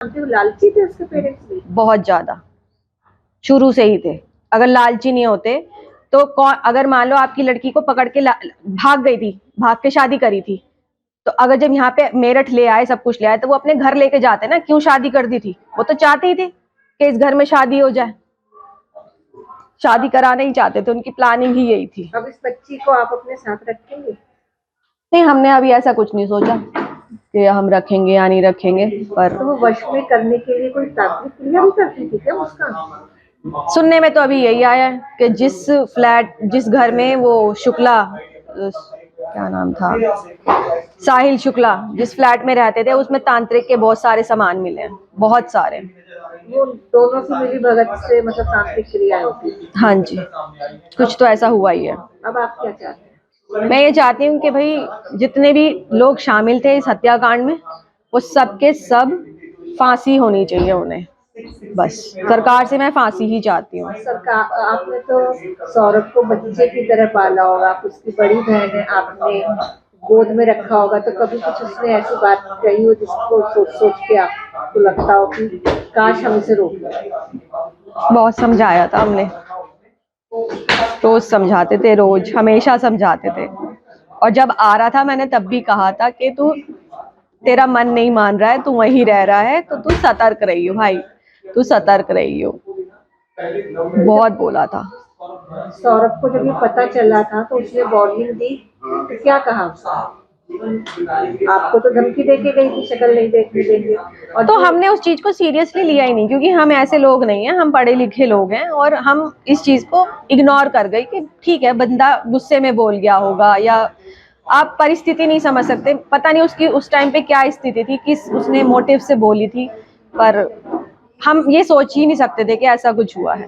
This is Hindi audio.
लालची थे उसके पेरेंट्स भी? बहुत ज्यादा, शुरू से ही थे। अगर लालची नहीं होते तो कौन, अगर मान लो आपकी लड़की को पकड़ के भाग गई थी, भाग के शादी करी थी, तो अगर जब यहाँ पे मेरठ ले आए, सब कुछ ले आए, तो वो अपने घर लेके जाते ना, क्यों शादी कर दी थी? वो तो चाहते ही थे कि इस घर में शादी हो जाए, शादी कराना ही चाहते थे, उनकी प्लानिंग ही यही थी। अब इस बच्ची को आप अपने साथ रखेंगे? नहीं, हमने अभी ऐसा कुछ नहीं सोचा कि हम रखेंगे या नहीं रखेंगे, पर तो वो वश में करने के लिए कोई तांत्रिक क्रिया भी करती थी क्या उसका? सुनने में तो अभी यही आया है कि जिस घर में वो शुक्ला, क्या नाम था, साहिल शुक्ला, जिस फ्लैट में रहते थे, उसमें तांत्रिक के बहुत सारे सामान मिले हैं, बहुत सारे। वो दोनों की मिली भगत से मतलब तांत्रिक क्रिया होती थी? हाँ जी, कुछ तो ऐसा हुआ ही है। अब आप क्या चाहते हैं? मैं ये चाहती हूँ कि भाई जितने भी लोग शामिल थे इस हत्याकांड में, वो सब के सब फांसी होनी चाहिए उन्हें। बस सरकार से मैं फांसी ही चाहती हूँ। सरकार, आपने तो सौरभ को बच्चे की तरह पाला होगा, आप उसकी बड़ी बहन है, आपने गोद में रखा होगा, तो कभी कुछ उसने ऐसी बात कही हो जिसको सोच सोच के आपको लगता हो कि काश हम इसे रोक लें? बहुत समझाया था हमने, रोज समझाते थे, रोज हमेशा समझाते थे। और जब आ रहा था मैंने तब भी कहा था कि तेरा मन नहीं मान रहा है, तू वहीं रह रहा है, तो तू सतर्क रही हो भाई, तू सतर्क रही हो, बहुत बोला था। सौरभ को जब ये पता चला था तो उसने वार्निंग दी, तो क्या कहा उसने? आपको तो धमकी दे के गई थी, शक्ल नहीं देखने देंगे, और तो हमने उस चीज को सीरियसली लिया ही नहीं, क्योंकि हम ऐसे लोग नहीं हैं, हम पढ़े लिखे लोग हैं, और हम इस चीज को इग्नोर कर गए कि ठीक है, बंदा गुस्से में बोल गया होगा, या आप परिस्थिति नहीं समझ सकते, पता नहीं उसकी उस टाइम पे क्या स्थिति थी, किस उसने मोटिव से बोली थी, पर हम ये सोच ही नहीं सकते थे कि ऐसा कुछ हुआ है।